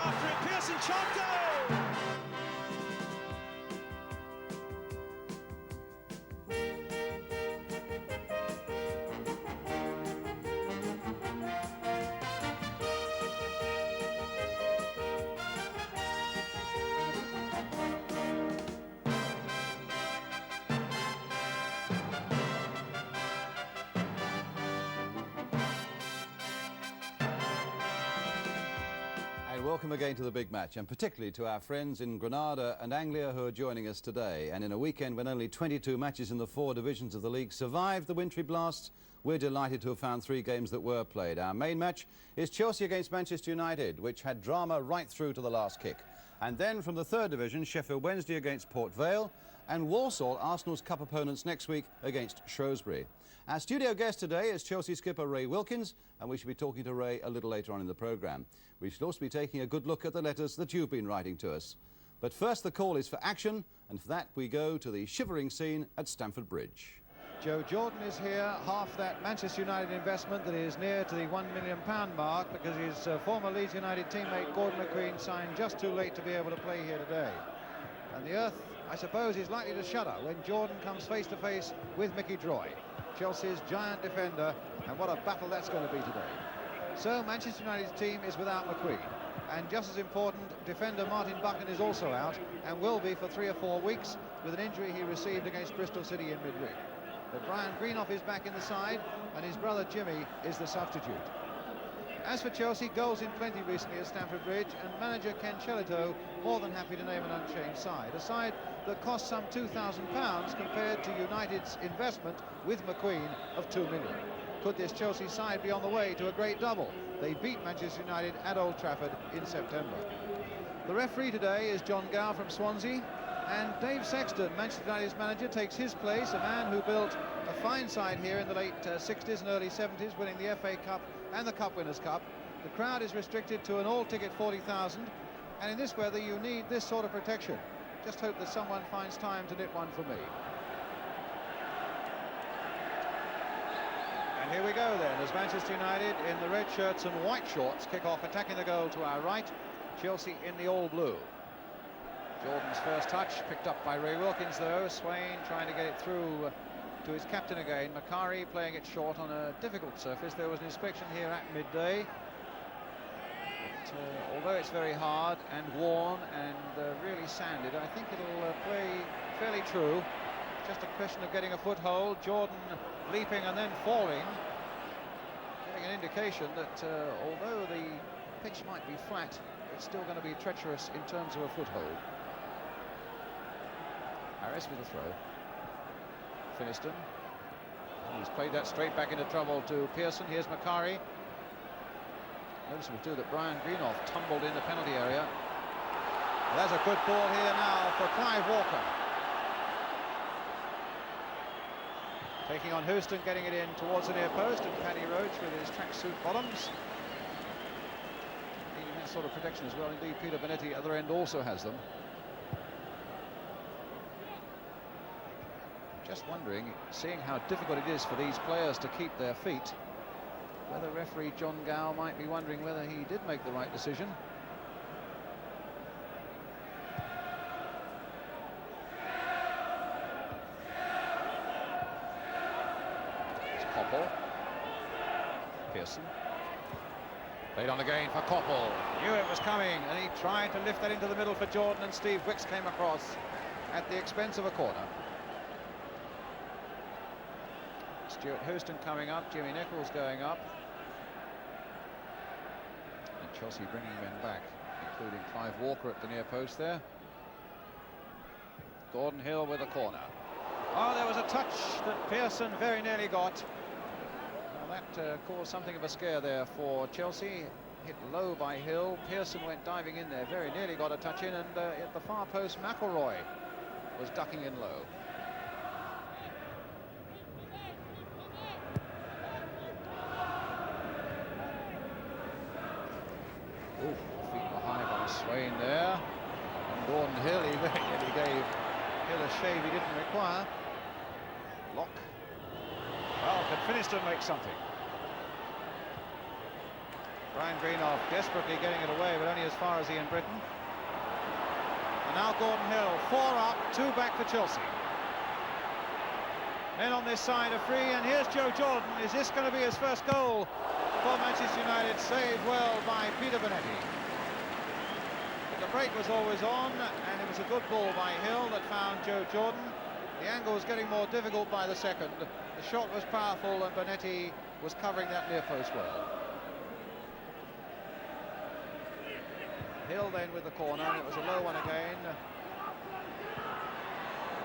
after it. Pearson shot, goal! Welcome again to the big match, and particularly to our friends in Granada and Anglia who are joining us today. And in a weekend when only 22 matches in the 4 divisions of the league survived the wintry blasts, we're delighted to have found 3 games that were played. Our main match is Chelsea against Manchester United, which had drama right through to the last kick. And then from the 3rd division, Sheffield Wednesday against Port Vale, and Walsall, Arsenal's cup opponents next week against Shrewsbury. Our studio guest today is Chelsea skipper Ray Wilkins, and we shall be talking to Ray a little later on in the programme. We shall also be taking a good look at the letters that you've been writing to us. But first, the call is for action, and for that we go to the shivering scene at Stamford Bridge. Joe Jordan is here, half that Manchester United investment that is near to the £1 million mark, because his former Leeds United teammate Gordon McQueen signed just too late to be able to play here today. And the earth, I suppose, is likely to shudder when Jordan comes face to face with Mickey Droy, Chelsea's giant defender, and what a battle that's going to be today. So Manchester United's team is without McQueen, and just as important, defender Martin Buchan is also out and will be for 3 or 4 weeks with an injury he received against Bristol City in midweek. But Brian Greenoff is back in the side, and his brother Jimmy is the substitute. As for Chelsea, goals in plenty recently at Stamford Bridge, and manager Ken Shelito more than happy to name an unchanged side. A side that cost some £2,000 compared to United's investment with McQueen of £2 million. Could this Chelsea side be on the way to a great double? They beat Manchester United at Old Trafford in September. The referee today is John Gow from Swansea, and Dave Sexton, Manchester United's manager, takes his place, a man who built a fine side here in the late 60s and early 70s, winning the FA Cup and the Cup Winners' Cup. The crowd is restricted to an all-ticket 40,000, and in this weather you need this sort of protection. Just hope that someone finds time to knit one for me. And here we go then, as Manchester United in the red shirts and white shorts kick off, attacking the goal to our right, Chelsea in the all blue. Jordan's first touch, picked up by Ray Wilkins though. Swain trying to get it through to his captain again. Macari playing it short on a difficult surface. There was an inspection here at midday. But, although it's very hard and worn and really sanded, I think it'll play fairly true. Just a question of getting a foothold. Jordan leaping and then falling, giving an indication that although the pitch might be flat, it's still going to be treacherous in terms of a foothold. Harris with a throw. Finiston. He's played that straight back into trouble to Pearson. Here's Macari. Noticeable too that Brian Greenoff tumbled in the penalty area. There's a good ball here now for Clive Walker. Taking on Houston, getting it in towards the near post, and Paddy Roach with his tracksuit bottoms. Needing that sort of protection as well. Indeed, Peter Benetti at the other end also has them. Just wondering, seeing how difficult it is for these players to keep their feet, whether referee John Gow might be wondering whether he did make the right decision. It's Koppel. Pearson. Played on again for Koppel. Knew it was coming, and he tried to lift that into the middle for Jordan, and Steve Wicks came across at the expense of a corner. Stuart Houston coming up, Jimmy Nichols going up. And Chelsea bringing men back, including Clive Walker at the near post there. Gordon Hill with a corner. Oh, there was a touch that Pearson very nearly got. Well, that caused something of a scare there for Chelsea. Hit low by Hill. Pearson went diving in there, very nearly got a touch in, and at the far post, McElroy was ducking in low. Ooh, feet were high by Swain there. And Gordon Hill, he very nearly gave Hill a shave he didn't require. Lock. Well, can Finiston make something? Brian Greenough desperately getting it away, but only as far as Ian Britton. And now Gordon Hill, 4 up, 2 back for Chelsea. Men on this side are free, and here's Joe Jordan. Is this going to be his first goal for Manchester United? Saved well by Peter Bonetti. But the break was always on, and it was a good ball by Hill that found Joe Jordan. The angle was getting more difficult by the second. The shot was powerful, and Bonetti was covering that near post well. Hill then with the corner, and it was a low one again.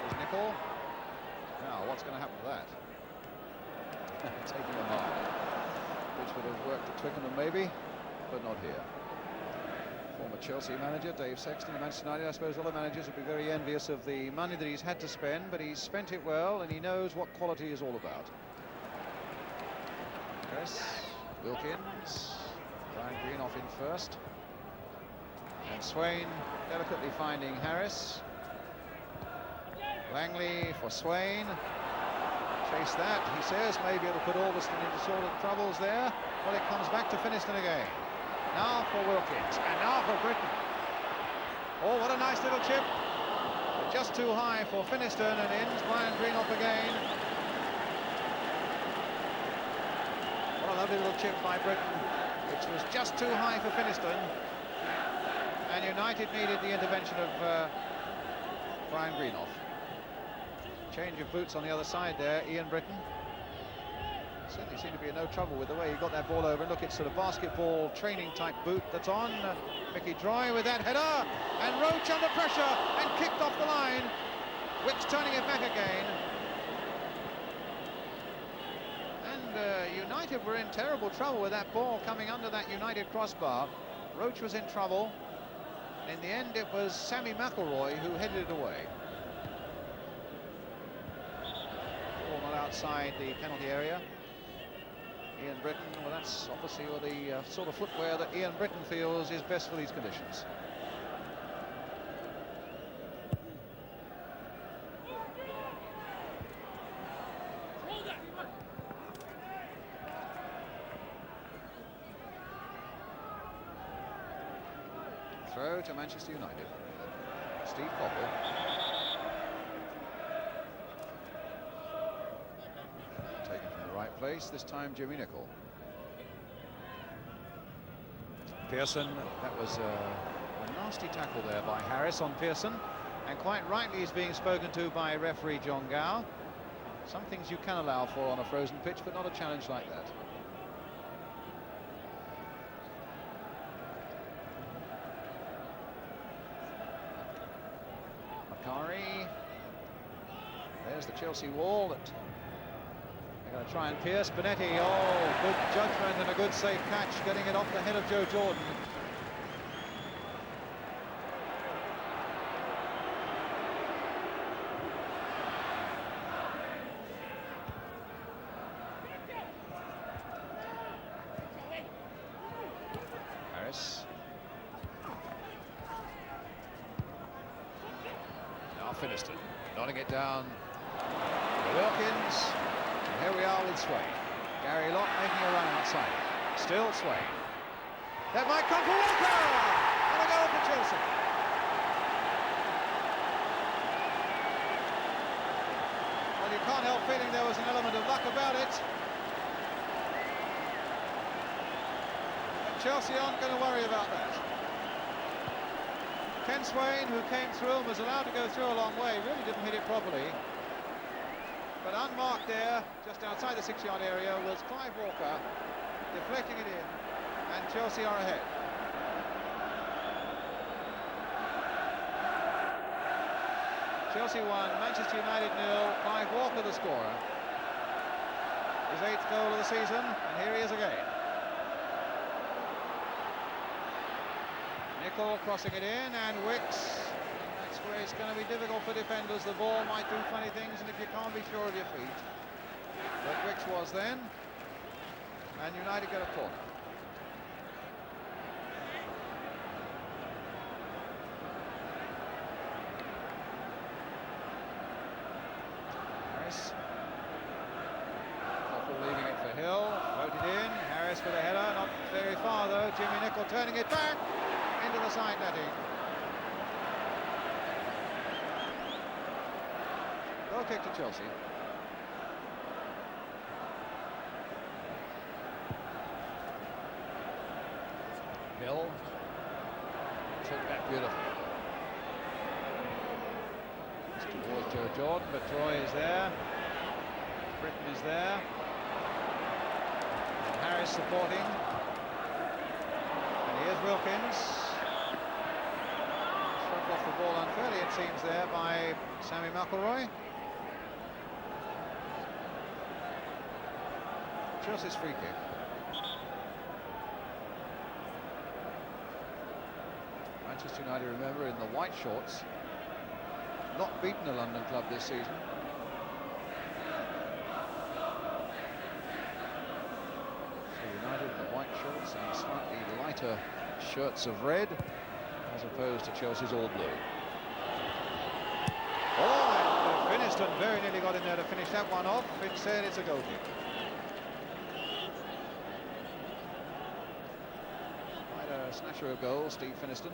There's Nicol. Now, what's going to happen to that? Taking a mark, which would have worked at Twickenham maybe, but not here. Former Chelsea manager Dave Sexton of Manchester United. I suppose other managers would be very envious of the money that he's had to spend, but he's spent it well, and he knows what quality is all about. Chris, Wilkins, Brian Greenough in first, and Swain delicately finding Harris. Langley for Swain. Chase that, he says. Maybe it'll put Alveston into sort of troubles there. Well, it comes back to Finiston again. Now for Wilkins, and now for Britton. Oh, what a nice little chip. But just too high for Finiston, and ends Brian Greenough again. What a lovely little chip by Britton, which was just too high for Finiston. And United needed the intervention of Brian Greenough. Change of boots on the other side there, Ian Britton. Certainly seemed to be in no trouble with the way he got that ball over. And look, it's sort of basketball training type boot that's on. Mickey Droy with that header, and Roach under pressure and kicked off the line. Wicks turning it back again. And United were in terrible trouble with that ball coming under that United crossbar. Roach was in trouble. In the end, it was Sammy McElroy who headed it away. Ball not outside the penalty area. Ian Britton, well, that's obviously the sort of footwear that Ian Britton feels is best for these conditions. Throw to Manchester United. Steve Coppell. Taken from the right place, this time Jimmy Nicol. Pearson, that was a nasty tackle there by Harris on Pearson, and quite rightly he's being spoken to by referee John Gow. Some things you can allow for on a frozen pitch, but not a challenge like that. There's the Chelsea wall that they're going to try and pierce. Bonetti, oh, good judgment and a good safe catch, getting it off the head of Joe Jordan. Harris. Now Finiston, nodding it down. Wilkins, and here we are with Swain. Gary Locke making a run outside. Still Swain. That might come for Walker! And a goal for Chelsea. Well, you can't help feeling there was an element of luck about it. But Chelsea aren't going to worry about that. Ken Swain, who came through and was allowed to go through a long way, really didn't hit it properly. But unmarked there, just outside the 6-yard area, was Clive Walker, deflecting it in, and Chelsea are ahead. Chelsea 1, Manchester United 0, Clive Walker the scorer. His 8th goal of the season, and here he is again. Nicol crossing it in, and Wicks. That's where it's going to be difficult for defenders. The ball might do funny things, and if you can't be sure of your feet. But Wicks was then, and United get a corner. Harris. Coppell leaving it for Hill, floated in. Harris with a header, not very far though. Jimmy Nicholl turning it back into the side netting. Goal kick to Chelsea. Hill took that beautifully. It's towards Joe Jordan, but Troy is there. Britain is there. And Harris supporting. And here's Wilkins. Struck off the ball unfairly, it seems, there by Sammy McIlroy. Chelsea's free kick. Manchester United, remember, in the white shorts, not beaten a London club this season. So United in the white shorts and slightly lighter shirts of red, as opposed to Chelsea's all blue. Oh, and Finiston very nearly got in there to finish that one off. Instead, it's a goal kick. Quite a snatcher of goal, Steve Finiston.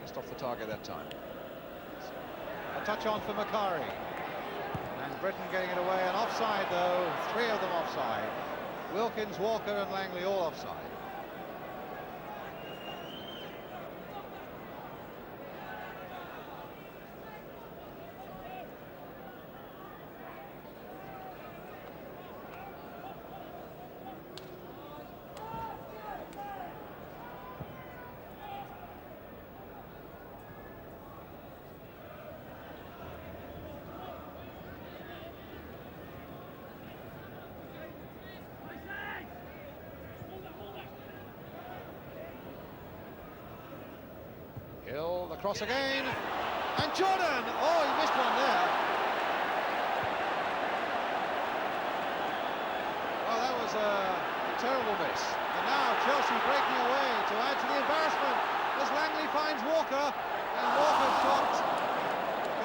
Just off the target that time. A touch on for Macari. And Britain getting it away, and offside though, 3 of them offside. Wilkins, Walker and Langley all offside. Hill, the cross again, and Jordan! Oh, he missed one there. Oh, that was a terrible miss. And now Chelsea breaking away to add to the embarrassment as Langley finds Walker, and Walker's shot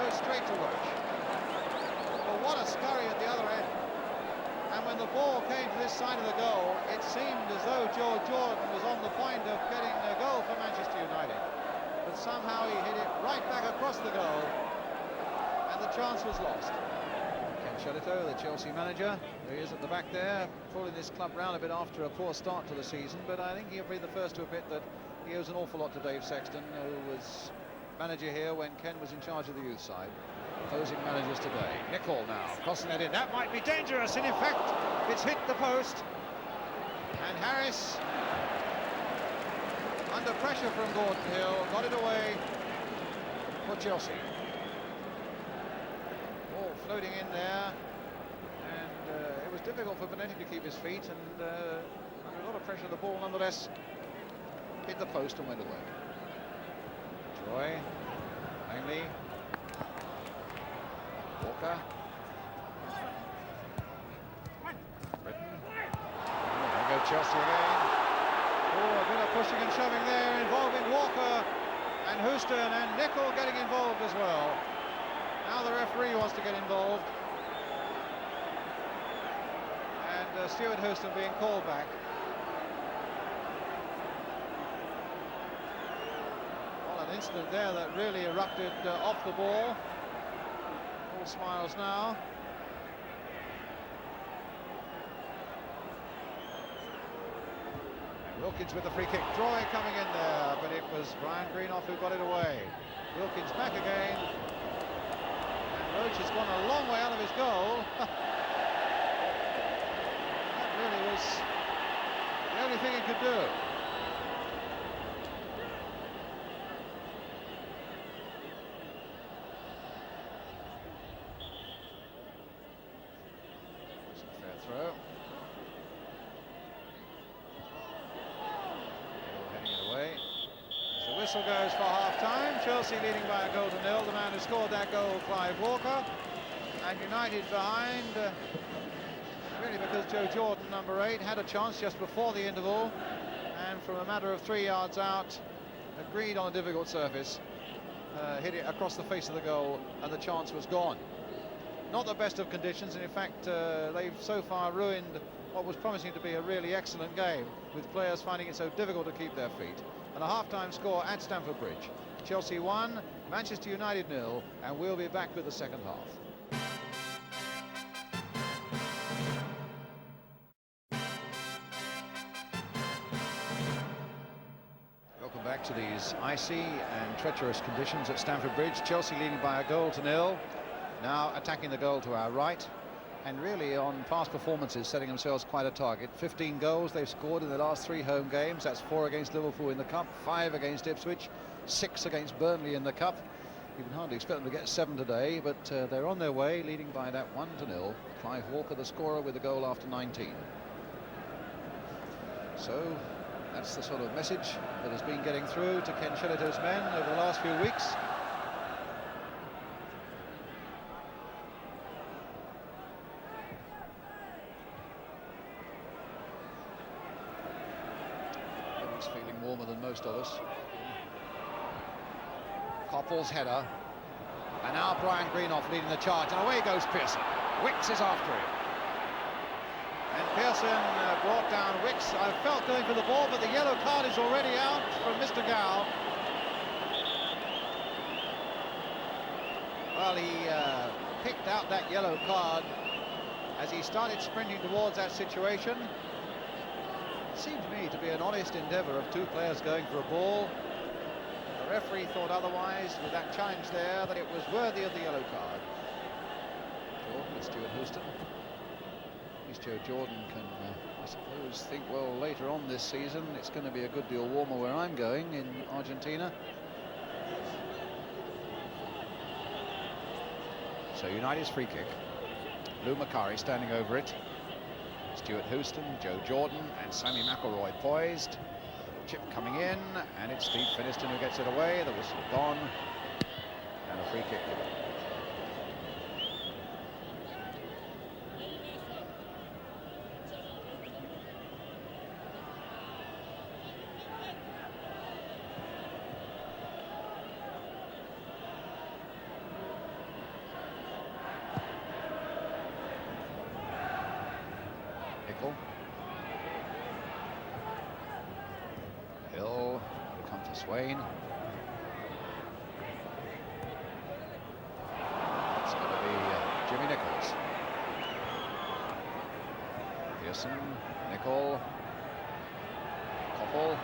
goes straight to Roach. Well, what a scurry at the other end. And when the ball came to this side of the goal, it seemed as though Joe Jordan was on the point of getting a goal for Manchester United. But somehow he hit it right back across the goal, and the chance was lost. Ken Shellito, the Chelsea manager, he is at the back there, pulling this club round a bit after a poor start to the season, but I think he'll be the first to admit that he owes an awful lot to Dave Sexton, who was manager here when Ken was in charge of the youth side. Opposing managers today. Nicholl now, crossing that in. That might be dangerous, and in fact, it's hit the post. And Harris, under pressure from Gordon Hill, got it away for Chelsea. Ball floating in there, and it was difficult for Benetti to keep his feet, and under a lot of pressure, the ball nonetheless hit the post and went away. Troy, Langley, Walker, Britain. Oh, there go Chelsea again. Oh, a bit of pushing and shoving there involving Walker and Houston, and Nicholl getting involved as well. Now the referee wants to get involved, and Stuart Houston being called back. Well, an incident there that really erupted off the ball. All smiles now. Wilkins with the free kick. Troy coming in there, but it was Brian Greenough who got it away. Wilkins back again. And Roach has gone a long way out of his goal. That really was the only thing he could do. Wasn't a fair throw. Whistle goes for half-time. Chelsea leading by a goal to nil. The man who scored that goal, Clive Walker. And United behind, really because Joe Jordan, number 8, had a chance just before the interval, and from a matter of 3 yards out, agreed on a difficult surface, hit it across the face of the goal, and the chance was gone. not the best of conditions, and in fact they've so far ruined what was promising to be a really excellent game, with players finding it so difficult to keep their feet. And a half-time score at Stamford Bridge. Chelsea 1, Manchester United 0, and we'll be back with the second half. Welcome back to these icy and treacherous conditions at Stamford Bridge. Chelsea leading by a goal to nil. Now attacking the goal to our right, and really on past performances setting themselves quite a target. 15 goals they've scored in the last 3 home games. That's 4 against Liverpool in the Cup, 5 against Ipswich, 6 against Burnley in the Cup. You can hardly expect them to get 7 today, but they're on their way, leading by that 1-0. Clive Walker the scorer with the goal after 19. So that's the sort of message that has been getting through to Ken Shillito's men over the last few weeks. He's feeling warmer than most of us. Coppell's header, and now Brian Greenough leading the charge, and away goes Pearson. Wicks is after him, and Pearson brought down Wicks. I felt going for the ball, but the yellow card is already out from Mr. Gow. Well, he picked out that yellow card as he started sprinting towards that situation. It seemed to me to be an honest endeavour of 2 players going for a ball. The referee thought otherwise with that challenge there, that it was worthy of the yellow card. Jordan with Stuart Houston. At least Joe Jordan can, I suppose, think, well, later on this season it's going to be a good deal warmer where I'm going in Argentina. So United's free kick. Lou Macari standing over it. Stuart Houston, Joe Jordan and Sammy McElroy poised. Chip coming in, and it's Steve Finiston who gets it away. The whistle gone, and a free kick. Nickel. Hill will come to Swain. It's going to be Jimmy Nichols. Pearson, Nicol, Koppel.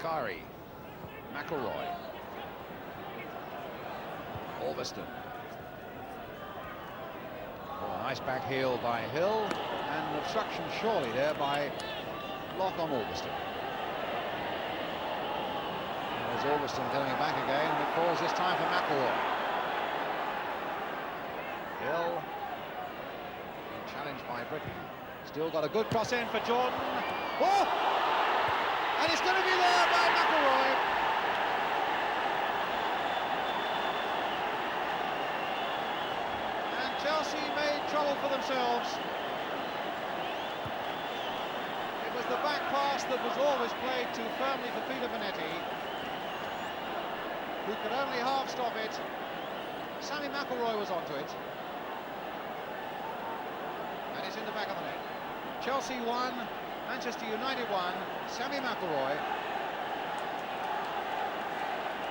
Macari, McElroy, Alveston. Oh, nice back heel by Hill, and obstruction surely there by Lock on Alveston. There's Alveston coming back again, and it falls this time for McElroy. Hill, being challenged by Britain. Still got a good cross in for Jordan. Oh! And it's going to be there by McElroy. And Chelsea made trouble for themselves. It was the back pass that was always played too firmly for Peter Bonetti, who could only half stop it. Sammy McElroy was onto it. And it's in the back of the net. Chelsea 1, Manchester United 1, Sammy McElroy,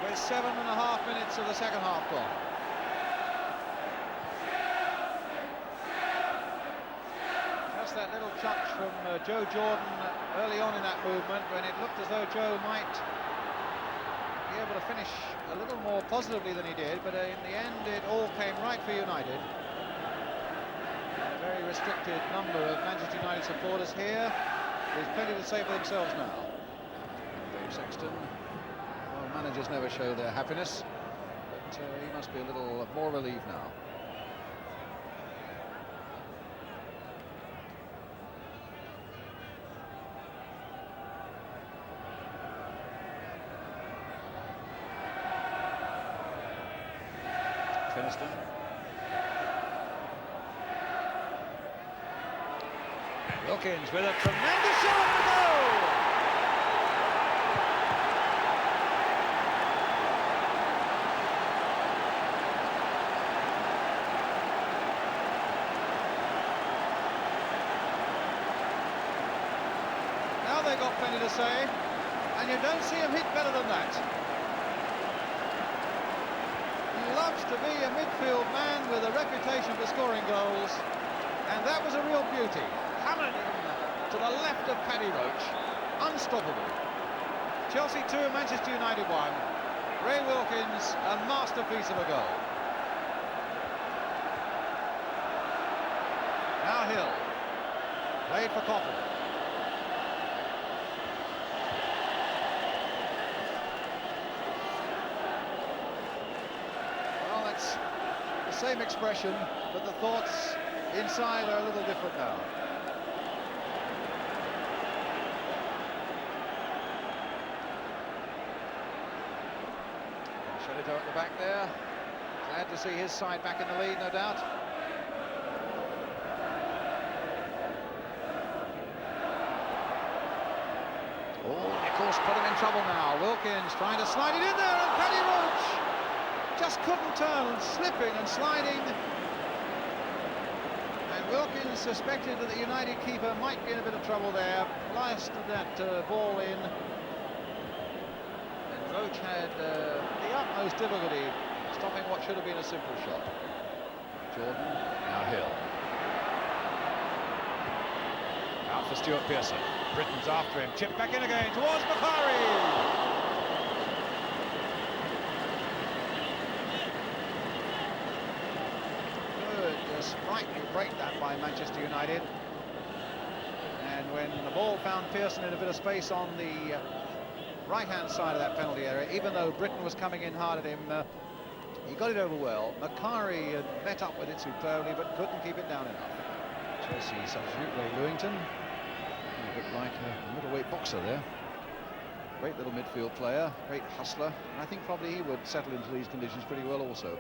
with 7.5 minutes of the second half gone. Just that little touch from Joe Jordan early on in that movement, when it looked as though Joe might be able to finish a little more positively than he did, but in the end it all came right for United. A very restricted number of Manchester United supporters here. There's plenty to say for themselves now. Dave Sexton, well, managers never show their happiness, but he must be a little more relieved now. Finiston. Wilkins with a tremendous shot and a goal! Now they've got plenty to say, and you don't see him hit better than that. He loves to be a midfield man with a reputation for scoring goals, and that was a real beauty. Hammered in to the left of Paddy Roach, unstoppable. Chelsea 2, Manchester United 1. Ray Wilkins, a masterpiece of a goal. Now Hill, played for Coppell. Well, that's the same expression, but the thoughts inside are a little different now. Shellito at the back there. Glad to see his side back in the lead, no doubt. Oh, Nichols put him in trouble now. Wilkins trying to slide it in there, and Paddy Roach just couldn't turn, slipping and sliding. And Wilkins suspected that the United keeper might be in a bit of trouble there. Blasted that ball in. Roach had the utmost difficulty stopping what should have been a simple shot. Jordan, now Hill. Out for Stuart Pearson. Britton's after him, chipped back in again towards Macari. Good, sprightly break that by Manchester United. And when the ball found Pearson in a bit of space on the right-hand side of that penalty area, even though Britton was coming in hard at him, he got it over well. Macari had met up with it superbly, but couldn't keep it down enough. Chelsea substitute Ray Lewington, a bit like a middleweight boxer there. Great little midfield player, great hustler, and I think probably he would settle into these conditions pretty well also.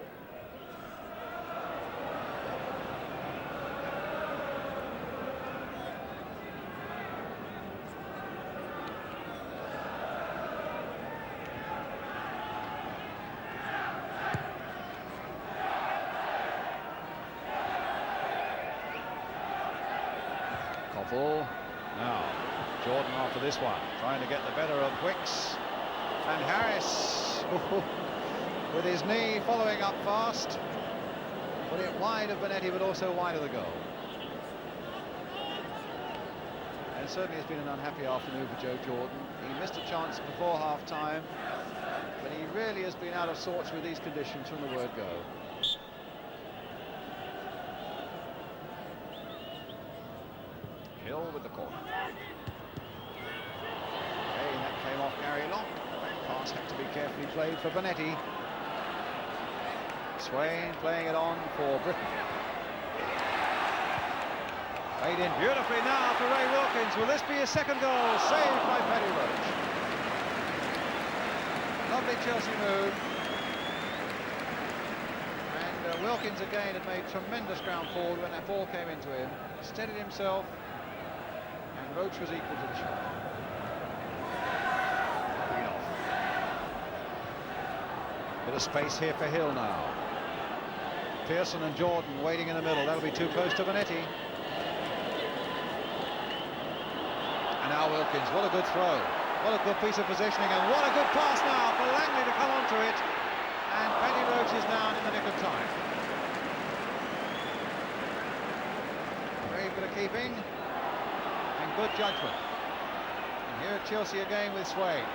Now, Jordan after this one, trying to get the better of Wicks. And Harris, with his knee following up fast. Put it wide of Bonetti, but also wide of the goal. And certainly it's been an unhappy afternoon for Joe Jordan. He missed a chance before half-time, but he really has been out of sorts with these conditions from the word go. Hill with the corner. Again, that came off Gary Long. Pass had to be carefully played for Bonetti. Swain playing it on for Britton. Played in beautifully now for Ray Wilkins. Will this be his second goal? Saved by Paddy Roach. Lovely Chelsea move. And Wilkins again had made tremendous ground forward when that ball came into him. Steadied himself. Roach was equal to the shot. Bit of space here for Hill now. Pearson and Jordan waiting in the middle. That'll be too close to Bonetti. And now Wilkins. What a good throw. What a good piece of positioning, and what a good pass now for Langley to come onto it. And Paddy Roach is down in the nick of time. Very good at keeping. Good judgment. And here at Chelsea again with Swain.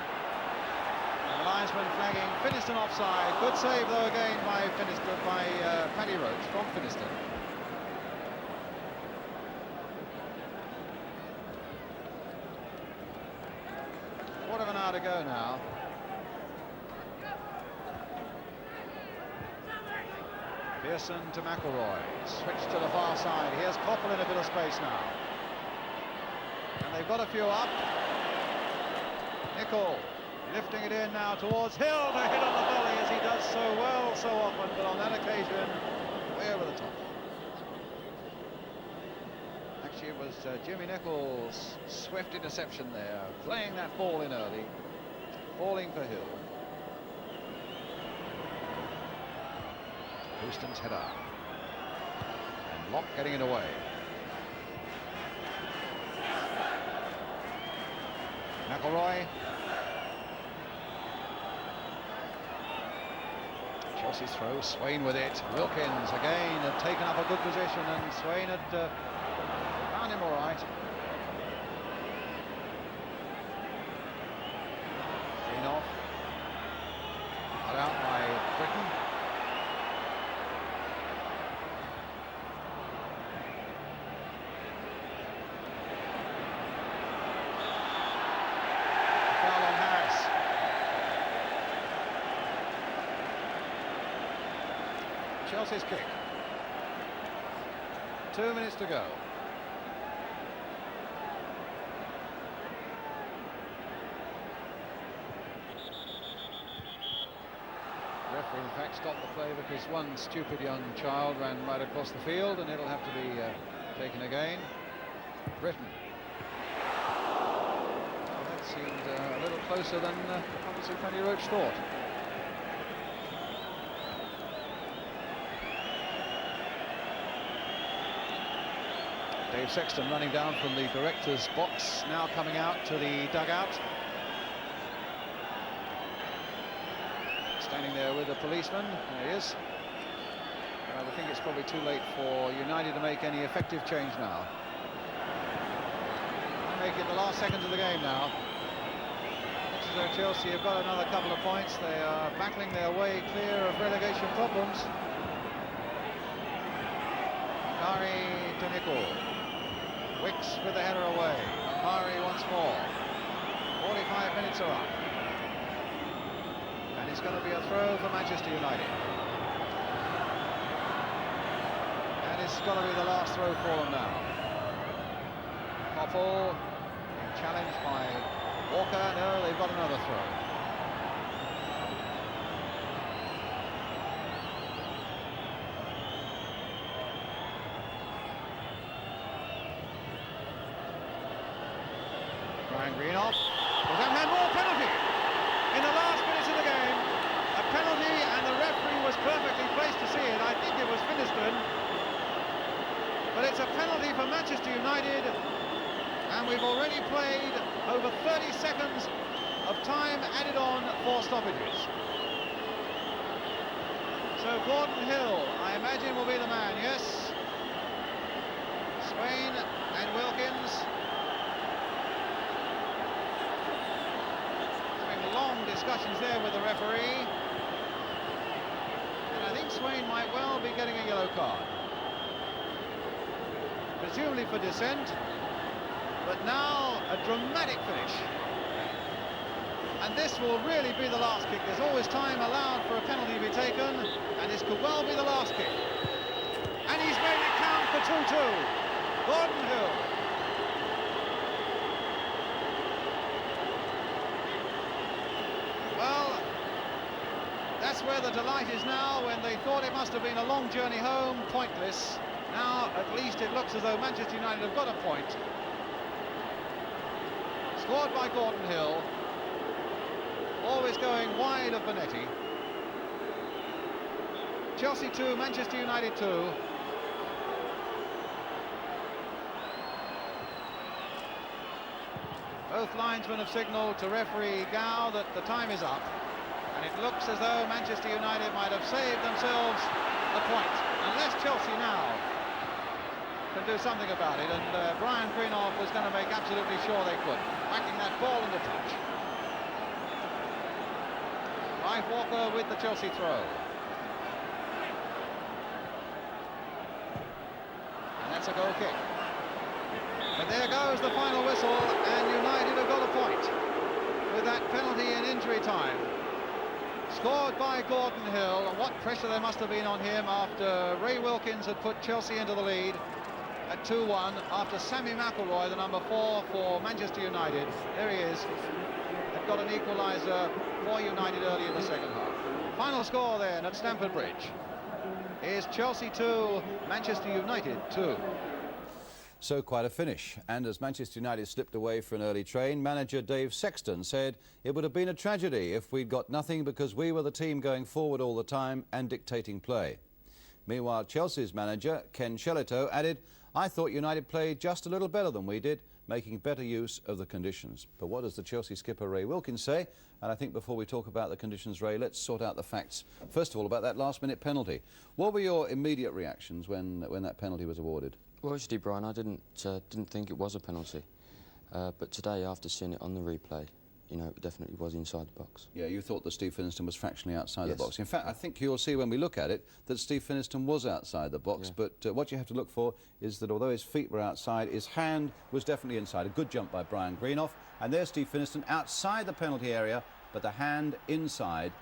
And the linesman flagging Finiston offside. Good save though again by Paddy Roach from Finiston. Quarter of an hour to go now. Pearson to McElroy. Switch to the far side. Here's Coppell in a bit of space now. And they've got a few up. Nicholl lifting it in now towards Hill to hit on the volley as he does so well so often, but on that occasion, way over the top. Actually, it was Jimmy Nichols' swift interception there, playing that ball in early, falling for Hill. Houston's header. And Locke getting it away. McElroy. Chelsea's throw, Swain with it. Wilkins again had taken up a good position, and Swain had found him all right. Green off. Cut out by Britain. Chelsea's kick. 2 minutes to go. Referee in fact stopped the play because one stupid young child ran right across the field, and it'll have to be taken again. Britain. Well, that seemed a little closer than obviously Tony Roach thought. Dave Sexton running down from the director's box, now coming out to the dugout. Standing there with a policeman. There he is. I think it's probably too late for United to make any effective change now. They make it the last seconds of the game now. Looks as though Chelsea have got another couple of points. They are battling their way clear of relegation problems. Makari to Nicol. Wicks with the header away. Makari once more. 45 minutes are up. And it's going to be a throw for Manchester United. And it's going to be the last throw for them now. Koppel challenged by Walker. No, they've got another throw. Green off. Was that handball? Penalty in the last minutes of the game. A penalty, and the referee was perfectly placed to see it. I think it was Finiston, but it's a penalty for Manchester United, and we've already played over 30 seconds of time added on for stoppages. So Gordon Hill, I imagine, will be the man. Yes. Swain and Wilkins. Long discussions there with the referee, and I think Swain might well be getting a yellow card, presumably for dissent. But now a dramatic finish, and this will really be the last kick. There's always time allowed for a penalty to be taken, and this could well be the last kick, and he's made it count for 2-2. Gordon Hill. That's where the delight is now, when they thought it must have been a long journey home, pointless. Now, at least it looks as though Manchester United have got a point. Scored by Gordon Hill. Always going wide of Bonetti. Chelsea 2, Manchester United 2. Both linesmen have signalled to referee Gao that the time is up. And it looks as though Manchester United might have saved themselves a point, unless Chelsea now can do something about it, and Brian Greenough was going to make absolutely sure they could, whacking that ball into touch. Clive Walker with the Chelsea throw. And that's a goal kick. But there goes the final whistle, and United have got a point with that penalty in injury time. Scored by Gordon Hill, and what pressure there must have been on him after Ray Wilkins had put Chelsea into the lead at 2-1, after Sammy McElroy, the number 4 for Manchester United. There he is. They've got an equaliser for United early in the second half. final score then at Stamford Bridge is Chelsea 2, Manchester United 2. So quite a finish, and as Manchester United slipped away for an early train, manager Dave Sexton said it would have been a tragedy if we'd got nothing because we were the team going forward all the time and dictating play. Meanwhile, Chelsea's manager Ken Shellito added, I thought United played just a little better than we did, making better use of the conditions. But what does the Chelsea skipper Ray Wilkins say? And I think before we talk about the conditions, Ray, let's sort out the facts. First of all, about that last-minute penalty. What were your immediate reactions when that penalty was awarded? Well, actually, Brian, I didn't think it was a penalty. But today, after seeing it on the replay, you know, it definitely was inside the box. Yeah, you thought that Steve Finniston was fractionally outside Yes. the box. In fact, I think you'll see when we look at it that Steve Finniston was outside the box, Yeah. but what you have to look for is that although his feet were outside, his hand was definitely inside. A good jump by Brian Greenoff, and there's Steve Finniston outside the penalty area, but the hand inside,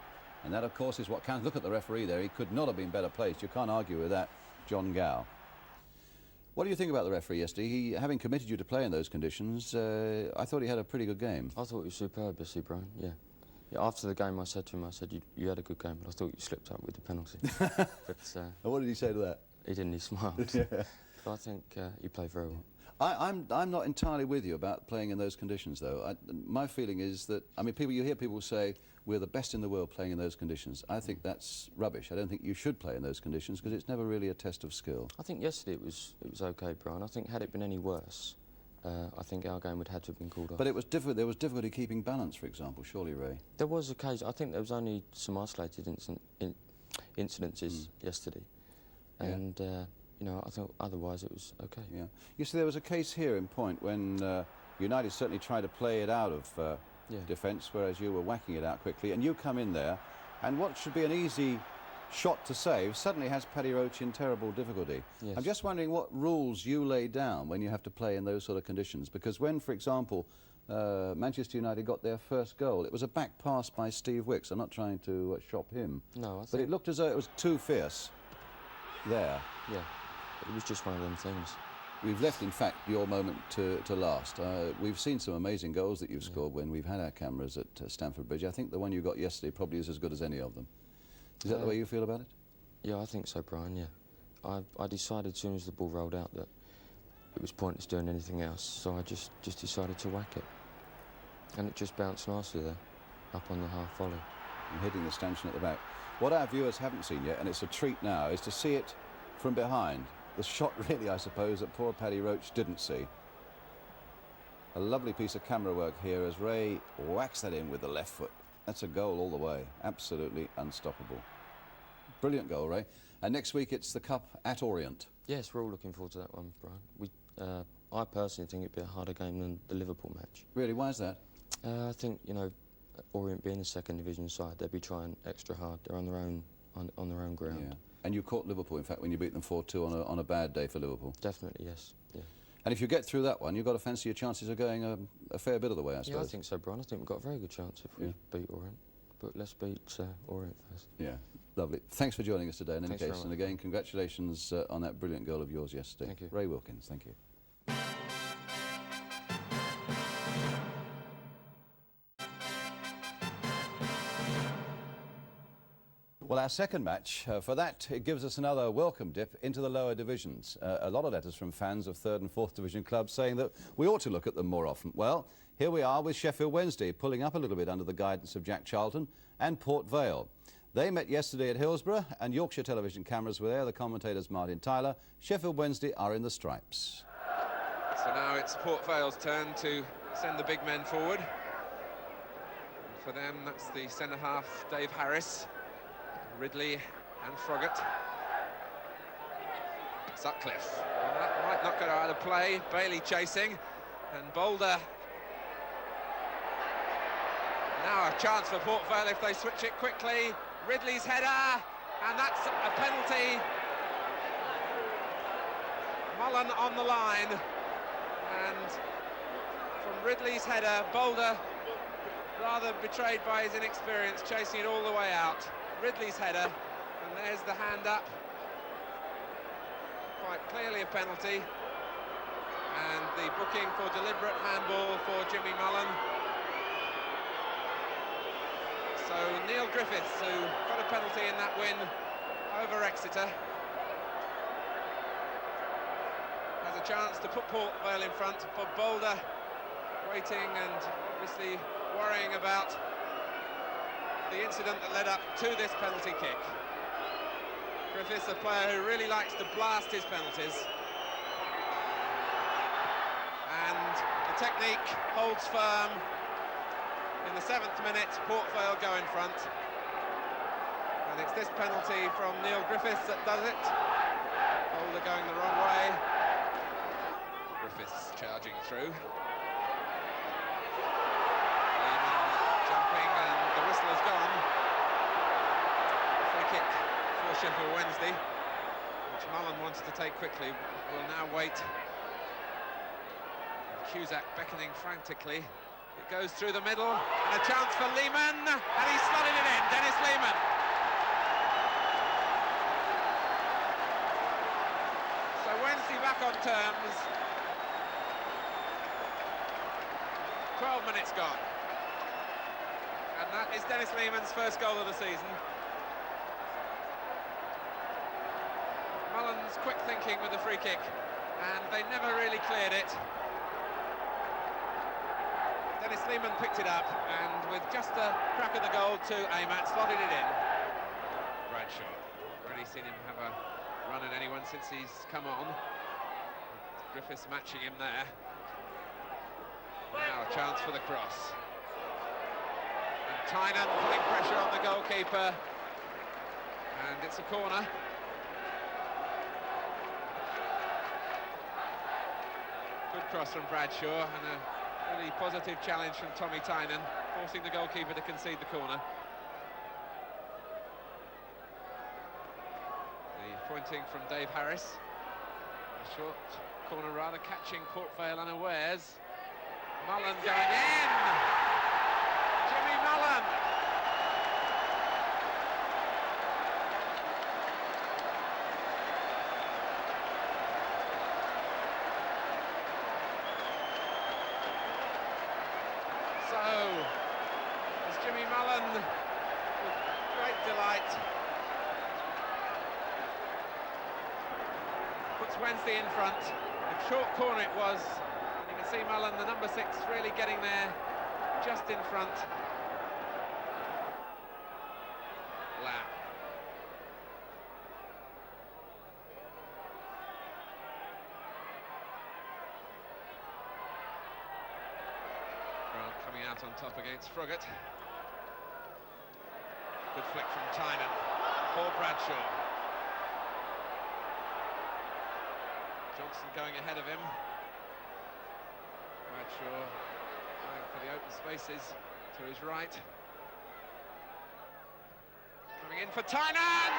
and that, of course, is what counts. Look at the referee there. He could not have been better placed. You can't argue with that, John Gow. What do you think about the referee yesterday? He, having committed you to play in those conditions, I thought he had a pretty good game. I thought it was superb, you see, Brian, yeah. After the game, I said to him, you had a good game, but I thought you slipped up with the penalty. But And what did he say to that? he didn't, he smiled. Yeah. But I think he played very well. I'm not entirely with you about playing in those conditions, though. My feeling is that, I mean, you hear people say we're the best in the world playing in those conditions. I think that's rubbish. I don't think you should play in those conditions because it's never really a test of skill. I think yesterday it was okay, Brian. I think had it been any worse, I think our game would have had to have been called off. But it was difficult. There was difficulty keeping balance, for example, surely, Ray. There was occasion. I think there was only some isolated incidences yesterday, and you know, I thought otherwise it was okay. Yeah. You see, there was a case here in point when United certainly tried to play it out of defence, whereas you were whacking it out quickly, and you come in there, and what should be an easy shot to save suddenly has Paddy Roach in terrible difficulty. Yes. I'm just wondering what rules you lay down when you have to play in those sort of conditions, because when, for example, Manchester United got their first goal, it was a back pass by Steve Wicks. I'm not trying to shop him, No, I but think it looked as though it was too fierce there. yeah, it was just one of them things. We've left, in fact, your moment to last. We've seen some amazing goals that you've scored when we've had our cameras at Stamford Bridge. I think the one you got yesterday probably is as good as any of them. Is that the way you feel about it? Yeah, I think so, Brian, yeah. I decided as soon as the ball rolled out that it was pointless doing anything else, so I just decided to whack it. And it just bounced nicely there, up on the half volley. And hitting the stanchion at the back. What our viewers haven't seen yet, and it's a treat now, is to see it from behind. The shot, really, I suppose, that poor Paddy Roach didn't see. A lovely piece of camera work here as Ray whacks that in with the left foot. That's a goal all the way. Absolutely unstoppable. Brilliant goal, Ray. And next week it's the Cup at Orient. Yes, we're all looking forward to that one, Brian. I personally think it'd be a harder game than the Liverpool match. Really, why is that? I think, you know, Orient being the second division side, they'll be trying extra hard. They're on their own ground. Yeah. And you caught Liverpool, in fact, when you beat them 4-2 on a bad day for Liverpool. Definitely, yes. Yeah. And if you get through that one, you've got to fancy your chances of going a fair bit of the way, I suppose. Yeah, I think so, Brian. I think we've got a very good chance if we beat Orient. But let's beat Orient first. Yeah, lovely. Thanks for joining us today in any Thanks very case. much. And again, congratulations on that brilliant goal of yours yesterday. Thank you. Ray Wilkins, thank you. Well, our second match, for that, it gives us another welcome dip into the lower divisions. A lot of letters from fans of third and fourth division clubs saying that we ought to look at them more often. Well, here we are with Sheffield Wednesday, pulling up a little bit under the guidance of Jack Charlton and Port Vale. They met yesterday at Hillsborough, and Yorkshire television cameras were there. The commentators Martin Tyler. Sheffield Wednesday are in the stripes. So now it's Port Vale's turn to send the big men forward. For them, that's the centre-half, Dave Harris, Ridley and Froggatt. Sutcliffe. Well, that might not get out of play. Bailey chasing, and Boulder. Now a chance for Port Vale if they switch it quickly. Ridley's header, and that's a penalty. Mullen on the line, and from Ridley's header, Boulder, rather betrayed by his inexperience, chasing it all the way out. Ridley's header, and there's the hand up. Quite clearly a penalty, and the booking for deliberate handball for Jimmy Mullen. So Neil Griffiths, who got a penalty that win over Exeter. Has a chance to put Port Vale in front. Bob Boulder waiting and obviously worrying about the incident that led up to this penalty kick. Griffiths, a player who really likes to blast his penalties. And the technique holds firm. In the 7th minute, Port Vale go in front. And it's this penalty from Neil Griffiths that does it. Boulder going the wrong way. Griffiths charging through. Lehman jumping, and the whistle has gone. Free kick for Sheffield Wednesday, which Mullen wants to take quickly. Will now wait. Cusack beckoning frantically. It goes through the middle, and a chance for Lehman, and he's slotted it in. Dennis Lehman. So Wednesday back on terms. 12 minutes gone. And that is Dennis Lehman's first goal of the season. Mullen's quick thinking with the free kick, and they never really cleared it. Dennis Lehman picked it up, and with just a crack of the goal to aim at, slotted it in. Bradshaw, already seen him have a run at anyone since he's come on. Griffiths matching him there. Now a chance for the cross. And Tynan putting pressure on the goalkeeper, and it's a corner. Good cross from Bradshaw, and a really positive challenge from Tommy Tynan, forcing the goalkeeper to concede the corner. The pointing from Dave Harris. A short corner rather, catching Port Vale unawares. Mullen going in! Jimmy Mullen! So, as Jimmy Mullen, with great delight, puts Wednesday in front. A short corner it was. You can see Mullen, the number 6, really getting there just in front. Lamb. Grant coming out on top against Froggatt. Good flick from Tynan. Paul Bradshaw. Johnson going ahead of him. Bradshaw going for the open spaces to his right. Coming in for Tynan!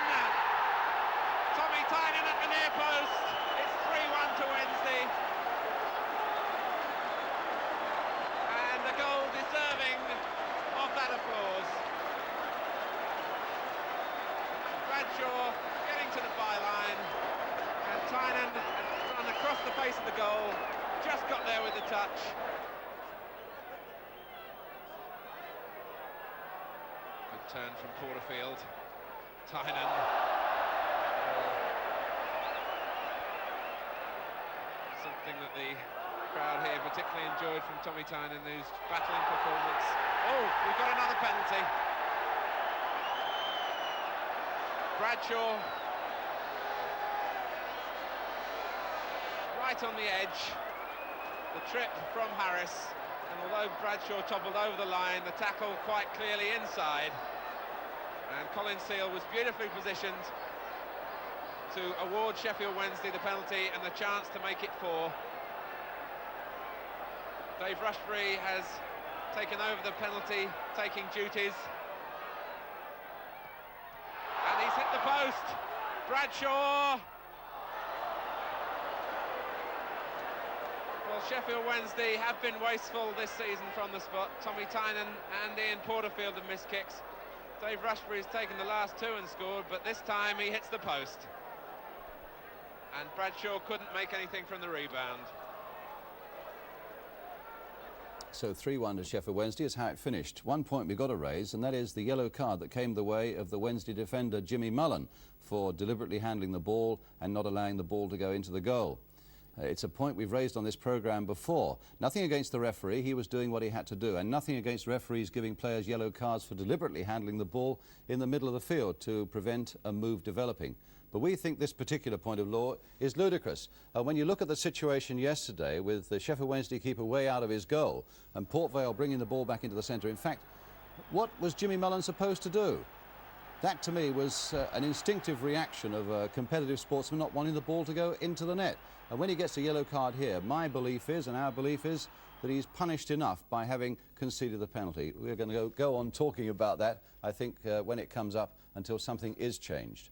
Tommy Tynan at the near post. It's 3-1 to Wednesday. And the goal deserving of that applause. Bradshaw getting to the byline, and Tynan had run across the face of the goal. Just got there with the touch. Good turn from Porterfield. Tynan. Something that the crowd here particularly enjoyed from Tommy Tynan, whose battling performance. Oh, we've got another penalty. Bradshaw. Right on the edge. The trip from Harris, and although Bradshaw toppled over the line, the tackle quite clearly inside, and Colin Seal was beautifully positioned to award Sheffield Wednesday the penalty and the chance to make it 4. Dave Rushbury has taken over the penalty taking duties, and he's hit the post. Bradshaw. Well, Sheffield Wednesday have been wasteful this season from the spot. Tommy Tynan and Ian Porterfield have missed kicks. Dave Rushbury's taken the last 2 and scored, but this time he hits the post. And Bradshaw couldn't make anything from the rebound. So 3-1 to Sheffield Wednesday is how it finished. 1 point we've got to raise, and that is the yellow card that came the way of the Wednesday defender Jimmy Mullen for deliberately handling the ball and not allowing the ball to go into the goal. It's a point we've raised on this programme before. Nothing against the referee, he was doing what he had to do, and nothing against referees giving players yellow cards for deliberately handling the ball in the middle of the field to prevent a move developing. But we think this particular point of law is ludicrous. When you look at the situation yesterday with the Sheffield Wednesday keeper way out of his goal and Port Vale bringing the ball back into the centre, in fact, what was Jimmy Mullen supposed to do? That to me was an instinctive reaction of a competitive sportsman not wanting the ball to go into the net. And when he gets a yellow card here, my belief is, and our belief is, that he's punished enough by having conceded the penalty. We're going to go on talking about that, I think, when it comes up, until something is changed.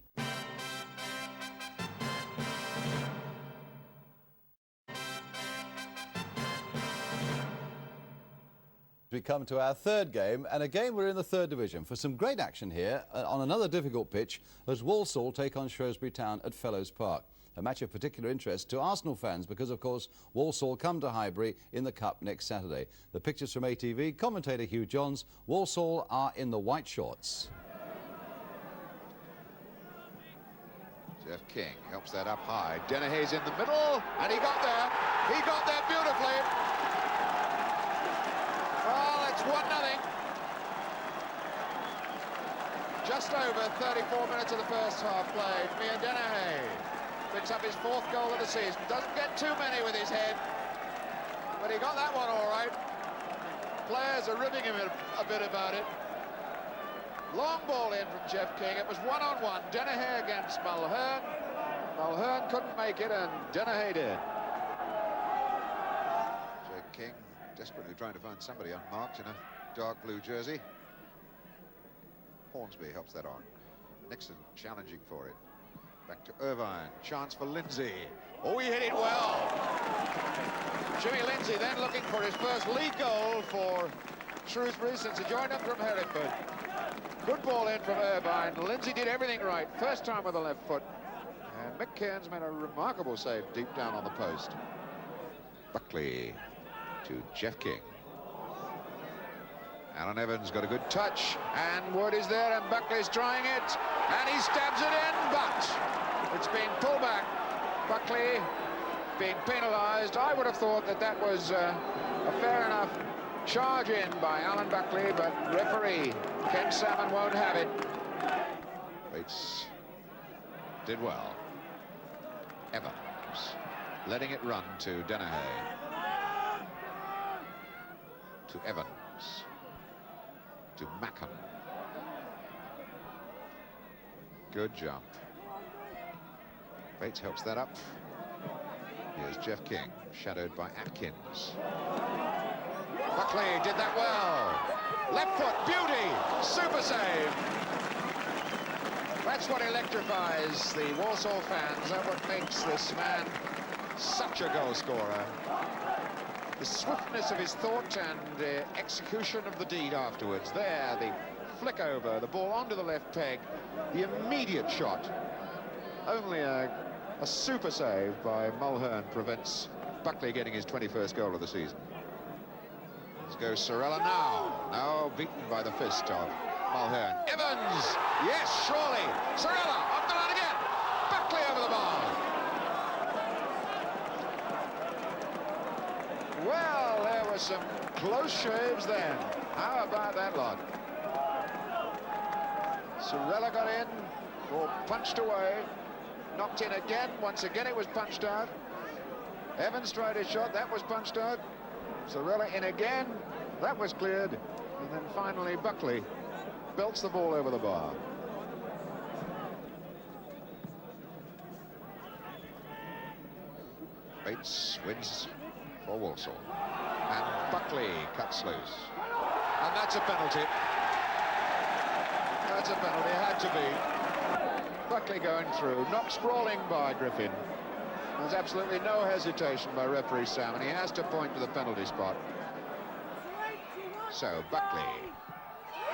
We come to our third game, and again we're in the third division for some great action here on another difficult pitch as Walsall take on Shrewsbury Town at Fellows Park. A match of particular interest to Arsenal fans because, of course, Walsall come to Highbury in the Cup next Saturday. The pictures from ATV, commentator Hugh Johns. Walsall are in the white shorts. Jeff King helps that up high. Dennehy's in the middle, and he got there. He got there beautifully. Well, it's 1-0. Just over 34 minutes of the first half played. Mia Dennehy picks up his 4th goal of the season. Doesn't get too many with his head, but he got that one all right. Players are ribbing him a bit about it. Long ball in from Jeff King. It was 1-on-1. Dennehy against Mulhern. Mulhern couldn't make it, and Dennehy did. Jeff King desperately trying to find somebody unmarked in a dark blue jersey. Hornsby helps that on. Nixon challenging for it. Back to Irvine. Chance for Lindsay. Oh, he hit it well. Jimmy Lindsay then looking for his first league goal for Shrewsbury since he joined them from Hereford. Good ball in from Irvine. Lindsay did everything right. First time with the left foot. And Mick Cairns made a remarkable save deep down on the post. Buckley to Jeff King. Alan Evans got a good touch, and Wood is there, and Buckley's trying it, and he stabs it in, but it's been pulled back. Buckley being penalised. I would have thought that that was a fair enough charge in by Alan Buckley, but referee Ken Salmon won't have it. Bates did well. Evans letting it run to Dennehy. To Evans. To Mackham. Good jump. Bates helps that up. Here's Jeff King, shadowed by Atkins. Buckley did that well. Left foot, beauty, super save. That's what electrifies the Walsall fans. That's what makes this man such a goal scorer. The swiftness of his thought and execution of the deed afterwards. There, the flick over, the ball onto the left peg, the immediate shot. Only a super save by Mulhern prevents Buckley getting his 21st goal of the season. Let's go Sorella now. Now beaten by the fist of Mulhern. Evans! Yes, surely! Sorella, off the line again! Buckley over the bar! Well, there were some close shaves then. How about that lot? Sorella got in, ball punched away, knocked in again. Once again it was punched out. Evans tried his shot, that was punched out. Sorella in again, that was cleared. And then finally Buckley belts the ball over the bar. Bates wins for Walsall. And Buckley cuts loose. And that's a penalty. That's a penalty, had to be. Buckley going through, knocked sprawling by Griffin. There's absolutely no hesitation by referee Salmon. He has to point to the penalty spot. So, Buckley.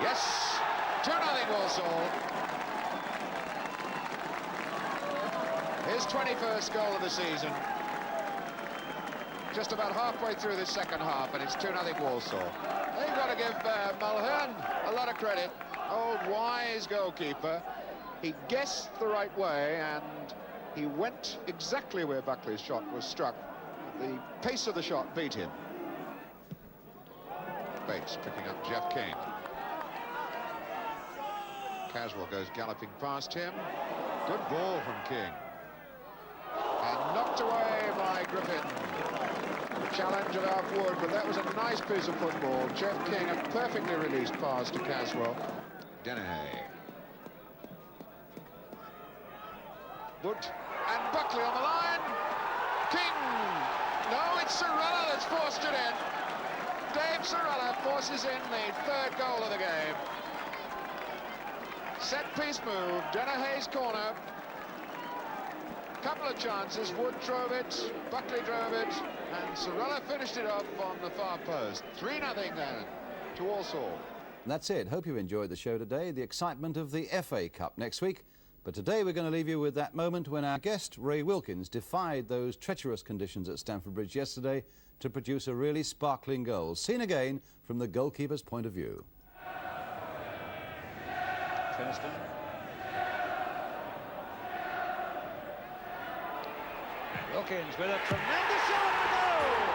Yes! 2-0 Walsall. His 21st goal of the season. just about halfway through the second half, and it's 2-0 Walsall. They've got to give Mulhern a lot of credit. Old wise goalkeeper. He guessed the right way, and he went exactly where Buckley's shot was struck. The pace of the shot beat him. Bates picking up Jeff King. Caswell goes galloping past him. Good ball from King. And knocked away by Griffin. Challenge at half wood, but that was a nice piece of football. Jeff King, a perfectly released pass to Caswell. Dennehy. Wood. And Buckley on the line. King. No, it's Sorella that's forced it in. Dave Sorella forces in the third goal of the game. Set-piece move, Dennehy's corner. Couple of chances, Wood drove it, Buckley drove it, and Sorella finished it off on the far post. 3-0 then to Walsall. That's it. Hope you enjoyed the show today. The excitement of the FA Cup next week. But today we're going to leave you with that moment when our guest, Ray Wilkins, defied those treacherous conditions at Stamford Bridge yesterday to produce a really sparkling goal. Seen again from the goalkeeper's point of view. Finiston. Wilkins with a tremendous shot. Goal!